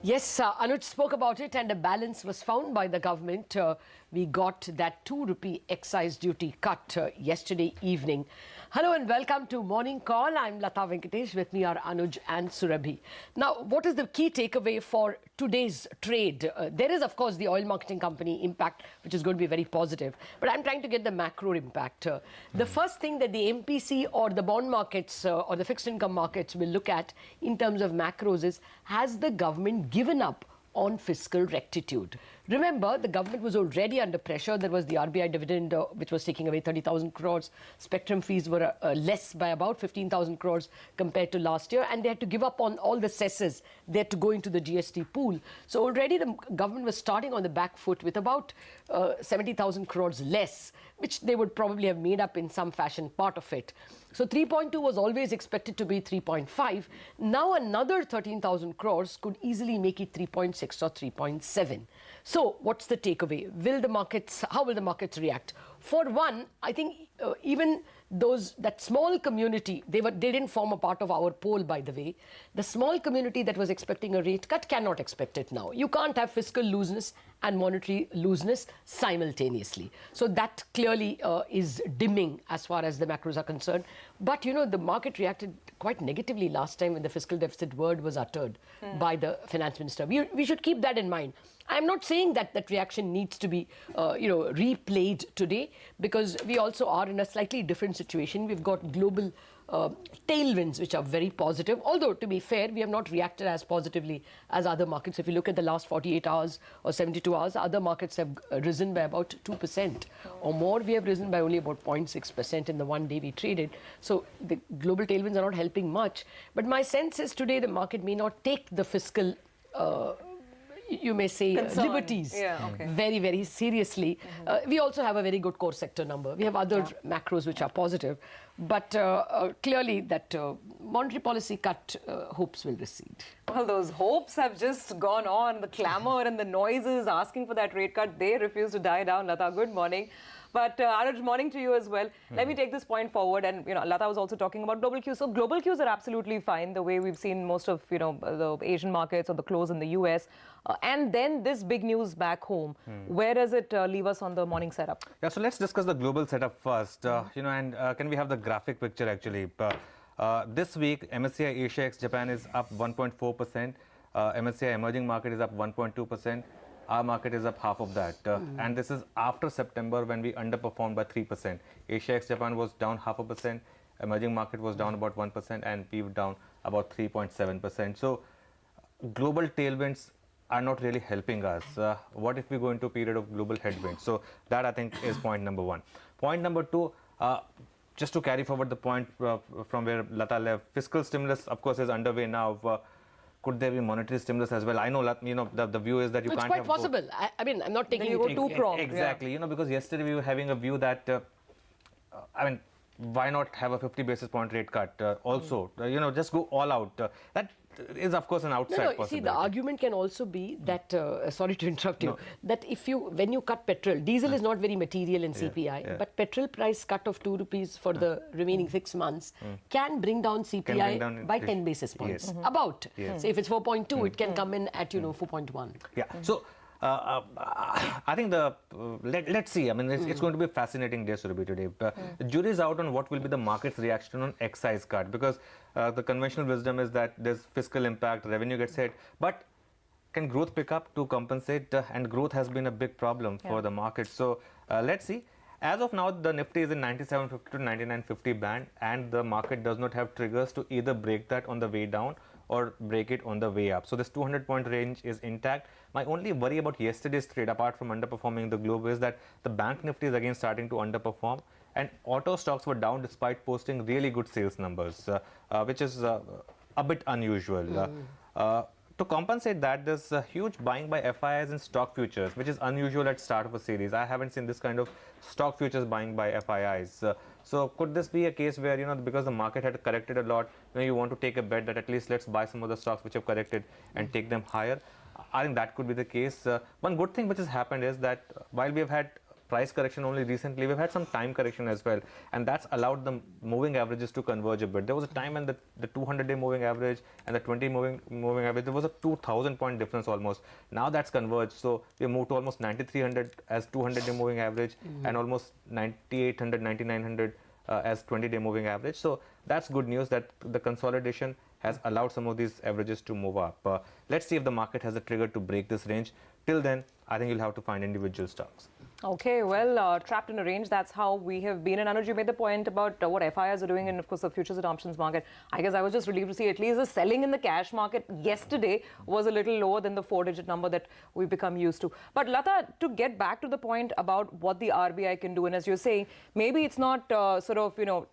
Yes, Anuj spoke about it and a balance was found by the government. We got that 2 rupee excise duty cut yesterday evening. Hello and welcome to Morning Call. I'm Lata Mkts. With me are Anuj and Surabhi. Now, what is the key takeaway for today's trade? There is, of course, the oil marketing company impact, which is going to be very positive. But I'm trying to get the macro impact. The first thing that the MPC or the bond markets or the fixed income markets will look at in terms of macros is, has the government given up on fiscal rectitude? Remember, the government was already under pressure. There was the RBI dividend, which was taking away 30,000 crores. Spectrum fees were less by about 15,000 crores compared to last year. And they had to give up on all the cesses. They had to go into the GST pool. So already the government was starting on the back foot with about 70,000 crores less, which they would probably have made up in some fashion, part of it. So 3.2 was always expected to be 3.5. Now another 13,000 crores could easily make it 3.6 or 3.7. So what's the takeaway? How will the markets react? For one, I think even that small community, they didn't form a part of our poll, by the way. The small community that was expecting a rate cut cannot expect it now. You can't have fiscal looseness and monetary looseness simultaneously. So that clearly is dimming as far as the macros are concerned. But, you know, the market reacted quite negatively last time when the fiscal deficit word was uttered by the finance minister. We should keep that in mind. I'm not saying that that reaction needs to be, replayed today, because we also are in a slightly different situation. We've got global tailwinds, which are very positive. Although, to be fair, we have not reacted as positively as other markets. If you look at the last 48 hours or 72 hours, other markets have risen by about 2% or more. We have risen by only about 0.6% in the one day we traded. So the global tailwinds are not helping much. But my sense is today the market may not take the fiscal you may say liberties very, very seriously. We also have a very good core sector number. We have other macros which are positive. But clearly that monetary policy cut hopes will recede. Well, those hopes have just gone on. The clamour and the noises asking for that rate cut, they refuse to die down. Lata, good morning. But Anuj, morning to you as well. Let me take this point forward. And, you know, Lata was also talking about global cues. So global cues are absolutely fine, the way we've seen most of, the Asian markets or the close in the US. And then this big news back home. Where does it leave us on the morning setup? Yeah, so let's discuss the global setup first. Can we have the graphic picture actually? This week, MSCI Asia ex Japan is up 1.4%. MSCI emerging market is up 1.2%. Our market is up half of that. And this is after September when we underperformed by 3%. Asia ex Japan was down 0.5%. Emerging market was down about 1%. And we were down about 3.7%. So global tailwinds are not really helping us. What if we go into a period of global headwinds? So that, I think, is point number one. Point number two, just to carry forward the point from where Lata left, fiscal stimulus, of course, is underway now. Could there be monetary stimulus as well? I know, the view is that you can't have... It's quite possible. I mean, I'm not taking it too prompt. Exactly. Because yesterday we were having a view that, why not have a 50 basis point rate cut also? Just go all out. That is, of course, an outside possibility. See, the argument can also be that, sorry to interrupt you, that when you cut petrol, diesel is not very material in CPI, but petrol price cut of 2 rupees for the remaining 6 months can bring down CPI by 10 basis points. About. Say if it's 4.2, it can come in at, 4.1. Yeah. So, I think let's see. I mean, it's going to be a fascinating day, Surabhi, today. The jury is out on what will be the market's reaction on excise cut, because the conventional wisdom is that there's fiscal impact, revenue gets hit, but can growth pick up to compensate? And growth has been a big problem for the market. So let's see. As of now, the Nifty is in 9750 to 9950 band, and the market does not have triggers to either break that on the way down or break it on the way up. So this 200-point range is intact. My only worry about yesterday's trade, apart from underperforming the globe, is that the bank Nifty is again starting to underperform, and auto stocks were down despite posting really good sales numbers, which is a bit unusual. To compensate that, there's a huge buying by FIIs in stock futures, which is unusual at start of a series. I haven't seen this kind of stock futures buying by FIIs. So could this be a case where, because the market had corrected a lot, you want to take a bet that at least let's buy some of the stocks which have corrected and take them higher? I think that could be the case. One good thing which has happened is that while we have had price correction only recently. We've had some time correction as well, and that's allowed the moving averages to converge a bit. There was a time when the 200-day moving average and the 20 moving average, there was a 2,000 point difference almost. Now that's converged, so we moved to almost 9,300 as 200-day moving average and almost 9,800, 9,900 as 20-day moving average. So that's good news that the consolidation has allowed some of these averages to move up. Let's see if the market has a trigger to break this range. Till then, I think you'll have to find individual stocks. Okay, well, trapped in a range, that's how we have been. And Anuj, you made the point about what FIs are doing and, of course, the futures and options market. I guess I was just relieved to see at least the selling in the cash market yesterday was a little lower than the 4-digit number that we've become used to. But Lata, to get back to the point about what the RBI can do, and as you're saying, maybe it's not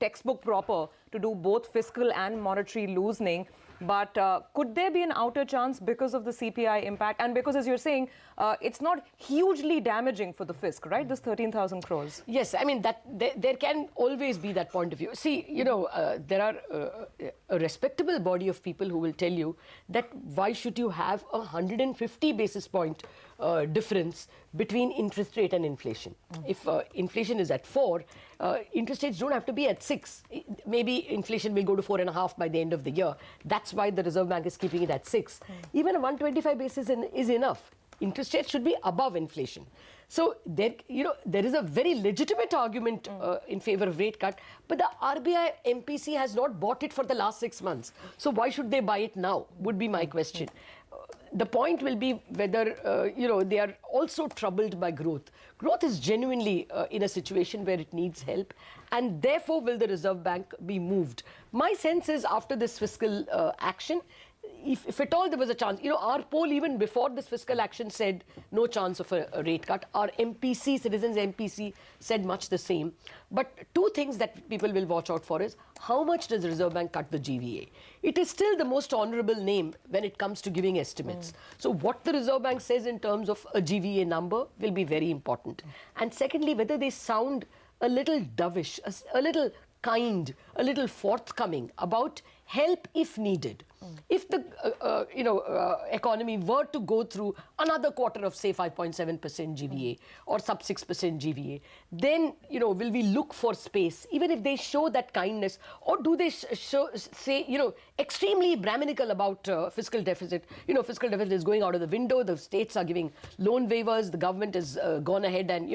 textbook proper to do both fiscal and monetary loosening. But could there be an outer chance because of the CPI impact? And because, as you're saying, it's not hugely damaging for the fisc, right? This 13,000 crores. Yes, I mean, that there can always be that point of view. See, there are a respectable body of people who will tell you that why should you have a 150 basis point difference between interest rate and inflation. If inflation is at 4, interest rates don't have to be at 6. Maybe inflation will go to 4.5 by the end of the year. That's why the Reserve Bank is keeping it at 6. Even a 125 basis is enough. Interest rates should be above inflation. So there is a very legitimate argument in favor of rate cut, but the RBI MPC has not bought it for the last 6 months. So why should they buy it now? Would be my question. The point will be whether they are also troubled by growth. Growth is genuinely in a situation where it needs help, and therefore will the Reserve Bank be moved. My sense is after this fiscal action, if at all there was a chance, our poll even before this fiscal action said no chance of a rate cut. Our MPC, Citizens MPC, said much the same. But two things that people will watch out for is how much does the Reserve Bank cut the GVA? It is still the most honorable name when it comes to giving estimates. So what the Reserve Bank says in terms of a GVA number will be very important. And secondly, whether they sound a little dovish, a little kind, a little forthcoming about help if needed. If the economy were to go through another quarter of say 5.7% GVA or sub 6% GVA, then will we look for space even if they show that kindness, or do they say extremely Brahminical about fiscal deficit? Fiscal deficit is going out of the window. The states are giving loan waivers. The government has gone ahead and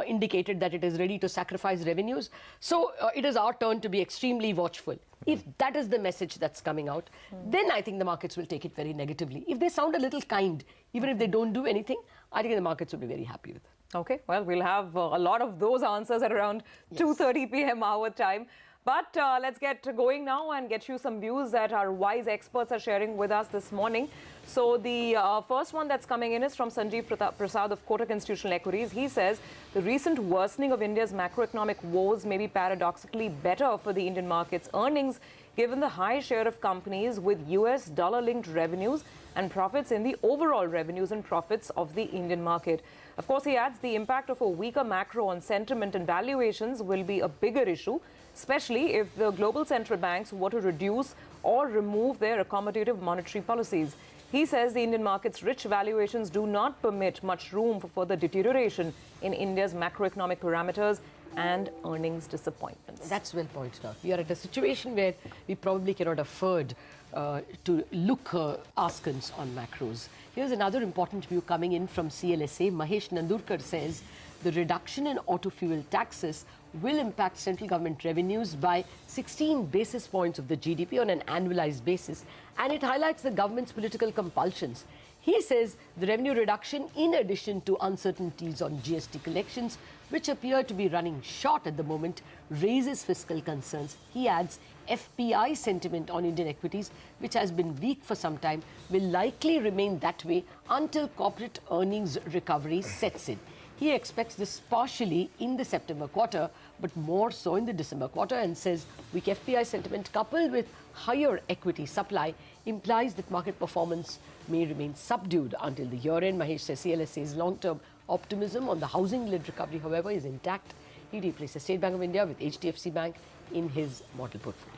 indicated that it is ready to sacrifice revenues. So it is our turn to be extremely watchful. If that is the message that's coming out, then I think the markets will take it very negatively. If they sound a little kind, even if they don't do anything, I think the markets will be very happy with it. Okay, well, we'll have a lot of those answers at around 2:30 p.m. our time. But let's get going now and get you some views that our wise experts are sharing with us this morning. So the first one that's coming in is from Sanjeev Prasad of Kotak Institutional Equities. He says the recent worsening of India's macroeconomic woes may be paradoxically better for the Indian market's earnings, given the high share of companies with US dollar-linked revenues and profits in the overall revenues and profits of the Indian market. Of course, he adds the impact of a weaker macro on sentiment and valuations will be a bigger issue, especially if the global central banks were to reduce or remove their accommodative monetary policies. He says the Indian market's rich valuations do not permit much room for further deterioration in India's macroeconomic parameters and earnings disappointments. That's well pointed out. We are at a situation where we probably cannot afford to look askance on macros. Here's another important view coming in from CLSA. Mahesh Nandurkar says the reduction in auto fuel taxes will impact central government revenues by 16 basis points of the GDP on an annualized basis, and it highlights the government's political compulsions. He says the revenue reduction, in addition to uncertainties on GST collections, which appear to be running short at the moment, raises fiscal concerns. He adds FPI sentiment on Indian equities, which has been weak for some time, will likely remain that way until corporate earnings recovery sets in. He expects this partially in the September quarter, but more so in the December quarter, and says weak FPI sentiment coupled with higher equity supply implies that market performance may remain subdued until the year end. Mahesh says CLSA's long-term optimism on the housing-led recovery, however, is intact. He replaces State Bank of India with HDFC Bank in his model portfolio.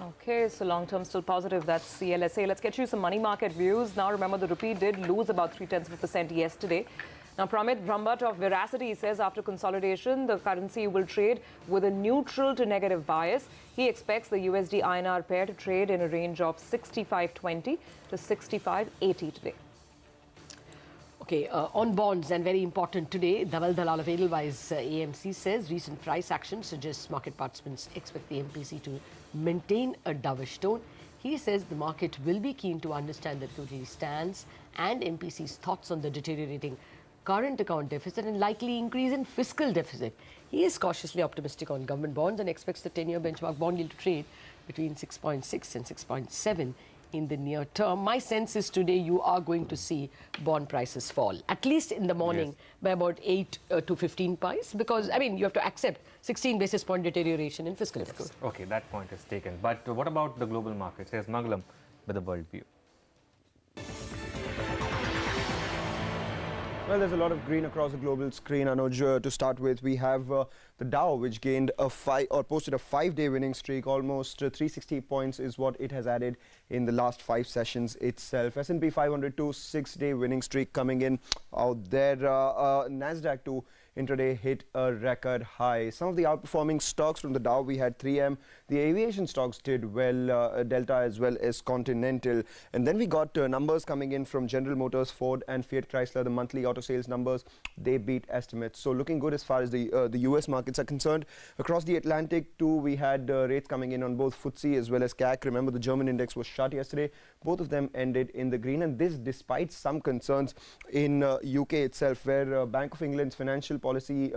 Okay, so long-term still positive. That's CLSA. Let's get you some money market views. Now, remember, the rupee did lose about 0.3% yesterday. Now, Pramit Brahmbhatt of Veracity says after consolidation, the currency will trade with a neutral to negative bias. He expects the USD INR pair to trade in a range of 65.20 to 65.80 today. Okay, on bonds, and very important today, Dhaval Dalal of Edelweiss AMC says recent price action suggests market participants expect the MPC to maintain a dovish tone. He says the market will be keen to understand the liquidity stance and MPC's thoughts on the deteriorating current account deficit and likely increase in fiscal deficit. He is cautiously optimistic on government bonds and expects the 10-year benchmark bond yield to trade between 6.6 and 6.7 in the near term. My sense is today you are going to see bond prices fall, at least in the morning, by about 8 to 15 pies, because, I mean, you have to accept 16 basis point deterioration in fiscal deficit. Okay, that point is taken. But what about the global markets? Here's Mangalam with the world view. Well, there's a lot of green across the global screen. Anuj, to start with, we have the Dow, which gained posted a 5-day winning streak. Almost 360 points is what it has added in the last 5 sessions itself. S&P 500 to 6-day winning streak coming in out there. Nasdaq to intraday hit a record high. Some of the outperforming stocks from the Dow, we had 3M. The aviation stocks did well, Delta as well as Continental. And then we got numbers coming in from General Motors, Ford and Fiat Chrysler. The monthly auto sales numbers, they beat estimates. So looking good as far as the US markets are concerned. Across the Atlantic too, we had rates coming in on both FTSE as well as CAC. Remember, the German index was shut yesterday. Both of them ended in the green, and this despite some concerns in UK itself, where Bank of England's financial policy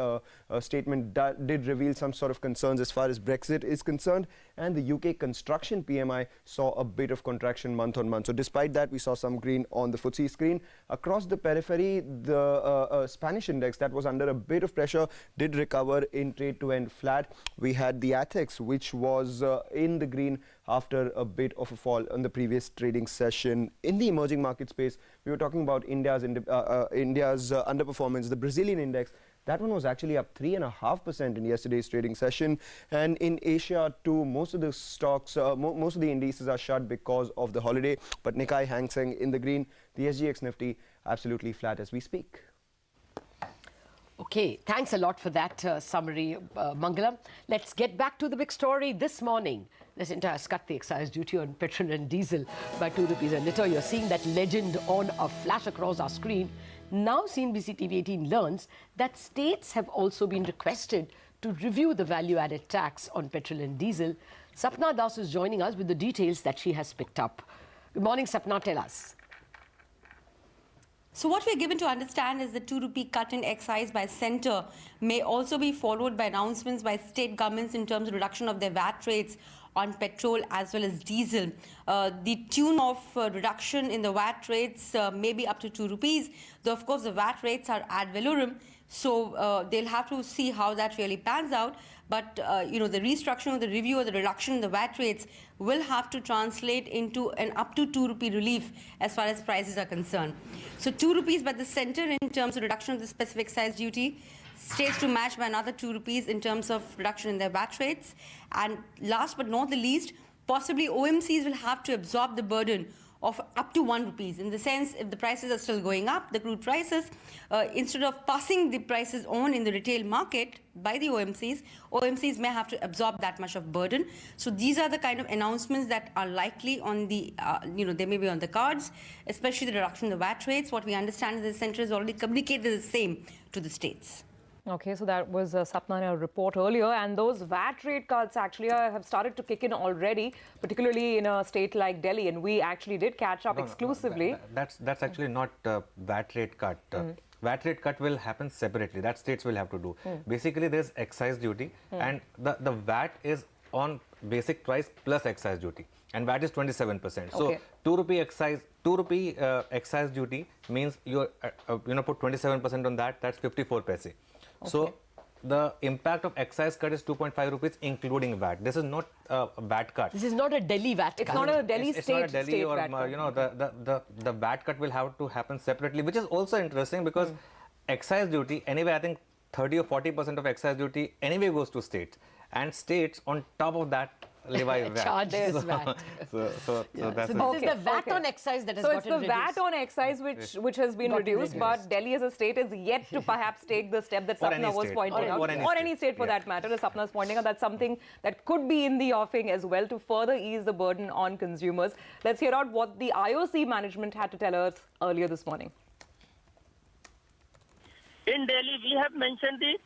statement did reveal some sort of concerns as far as Brexit is concerned, and the UK construction PMI saw a bit of contraction month on month. So despite that, we saw some green on the FTSE screen. Across the periphery, the Spanish index that was under a bit of pressure did recover in trade to end flat. We had the ATHEX, which was in the green after a bit of a fall on the previous trading session. In the emerging market space, we were talking about India's underperformance. The Brazilian index, that one was actually up 3.5% in yesterday's trading session. And in Asia too, most of the stocks, most of the indices are shut because of the holiday. But Nikkei, Hang Seng in the green, the SGX Nifty absolutely flat as we speak. Okay, thanks a lot for that summary, Mangalam. Let's get back to the big story this morning. This entire cut the excise duty on petrol and diesel by 2 rupees a litre. You're seeing that legend on a flash across our screen. Now CNBC TV18 learns that states have also been requested to review the value-added tax on petrol and diesel. Sapna Das is joining us with the details that she has picked up. Good morning, Sapna. Tell us. So what we're given to understand is the 2 rupee cut in excise by centre may also be followed by announcements by state governments in terms of reduction of their VAT rates on petrol as well as diesel. The tune of reduction in the VAT rates may be up to 2 rupees, though of course the VAT rates are ad valorem, so they'll have to see how that really pans out. But the restructuring of the review or the reduction in the VAT rates will have to translate into an up to 2 rupee relief as far as prices are concerned. So 2 rupees by the centre in terms of reduction of the specific excise duty, states to match by another 2 rupees in terms of reduction in their VAT rates. And last but not the least, possibly OMCs will have to absorb the burden of up to 1 rupees. In the sense, if the prices are still going up, the crude prices, instead of passing the prices on in the retail market by the OMCs may have to absorb that much of burden. So these are the kind of announcements that are likely on the, they may be on the cards, especially the reduction in the VAT rates. What we understand is the centre has already communicated the same to the states. Okay, so that was Sapna in a report earlier, and those VAT rate cuts actually have started to kick in already, particularly in a state like Delhi, and we actually did catch up exclusively. That's actually not VAT rate cut. VAT rate cut will happen separately. That states will have to do. Basically, there's excise duty, and the VAT is on basic price plus excise duty, and VAT is 27%. Okay. So 2 rupee excise duty means you put 27% on that. That's 54 paise. Okay. So the impact of excise cut is 2.5 rupees, including VAT. This is not a VAT cut. This is not a Delhi VAT cut. It's not a Delhi it's state, not a Delhi state or VAT cut. the VAT cut will have to happen separately, which is also interesting because excise duty, anyway, I think 30 or 40% of excise duty anyway goes to states, and states on top of that levy VAT. Charge this VAT. So that's So it. this is the VAT on excise that has So gotten it's the reduced. VAT on excise which has been Gotten reduced, but Delhi as a state is yet to perhaps take the step that Or any Sapna was state. pointing out, Or any state for yeah. that matter, as Sapna is pointing out. That's something that could be in the offing as well to further ease the burden on consumers. Let's hear out what the IOC management had to tell us earlier this morning. In Delhi, we have mentioned the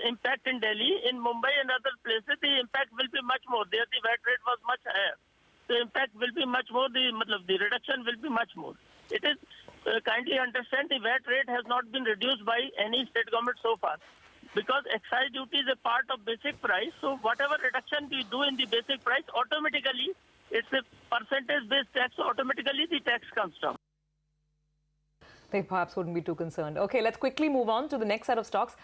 impact in Delhi. In Mumbai and other places, the impact will be much more. There, the VAT rate was much higher. The impact will be much more. The reduction will be much more. It is kindly understand the VAT rate has not been reduced by any state government so far, because excise duty is a part of basic price. So whatever reduction we do in the basic price, automatically it's a percentage-based tax. So automatically the tax comes down. They perhaps wouldn't be too concerned. Okay, let's quickly move on to the next set of stocks.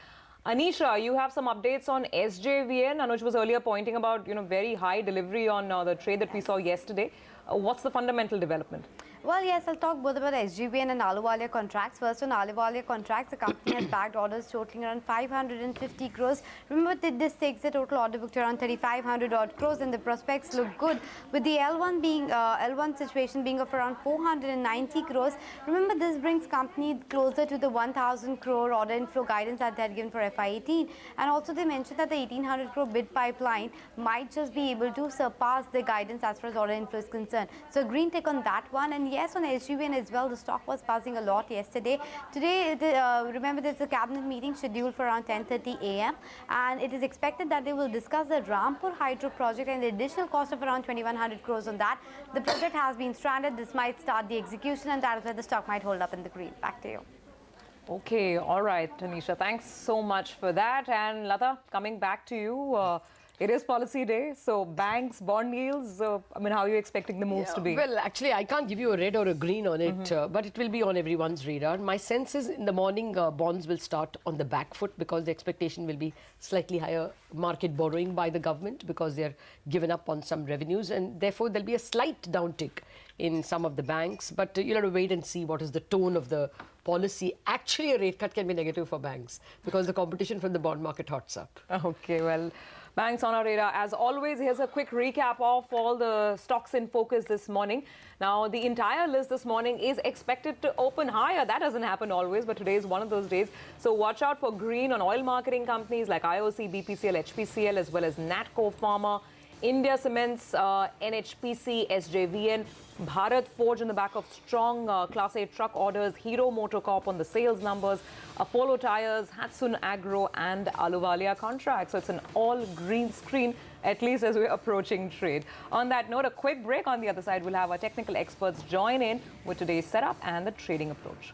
Anisha, you have some updates on SJVN. Anuj was earlier pointing about, very high delivery on the trade that we saw yesterday. What's the fundamental development? Well, yes, I'll talk both about SGBN and Ahluwalia contracts. First, on Ahluwalia contracts, the company has bagged orders totaling around 550 crores. Remember that this takes the total order book to around 3,500 odd crores, and the prospects look good. With the L1 situation being of around 490 crores. Remember, this brings company closer to the 1,000 crore order inflow guidance that they had given for FY18. And also, they mentioned that the 1,800 crore bid pipeline might just be able to surpass the guidance as far as order inflow is concerned. So, green tick on that one. And yes, on SGBN as well, the stock was buzzing a lot yesterday. Today, remember, there's a cabinet meeting scheduled for around 10:30 a.m. and it is expected that they will discuss the Rampur Hydro project and the additional cost of around 2,100 crores on that. The project has been stranded. This might start the execution, and that is where the stock might hold up in the green. Back to you. Okay, all right, Tanisha. Thanks so much for that. And Lata, coming back to you, it is policy day, so banks, bond yields, how are you expecting the moves to be? Well, actually, I can't give you a red or a green on it, but it will be on everyone's radar. My sense is in the morning, bonds will start on the back foot because the expectation will be slightly higher market borrowing by the government because they're given up on some revenues, and therefore there'll be a slight downtick in some of the banks. But you'll have to wait and see what is the tone of the policy. Actually, a rate cut can be negative for banks because the competition from the bond market hots up. Okay, well, banks on our radar. As always, here's a quick recap of all the stocks in focus this morning. Now, the entire list this morning is expected to open higher. That doesn't happen always, but today is one of those days. So watch out for green on oil marketing companies like IOC, BPCL, HPCL, as well as Natco Pharma, India Cements, NHPC, SJVN, Bharat Forge on the back of strong Class A truck orders, Hero Motorcorp on the sales numbers, Apollo Tyres, Hatsun Agro, and Ahluwalia contracts. So it's an all-green screen, at least as we're approaching trade. On that note, a quick break. On the other side, we'll have our technical experts join in with today's setup and the trading approach.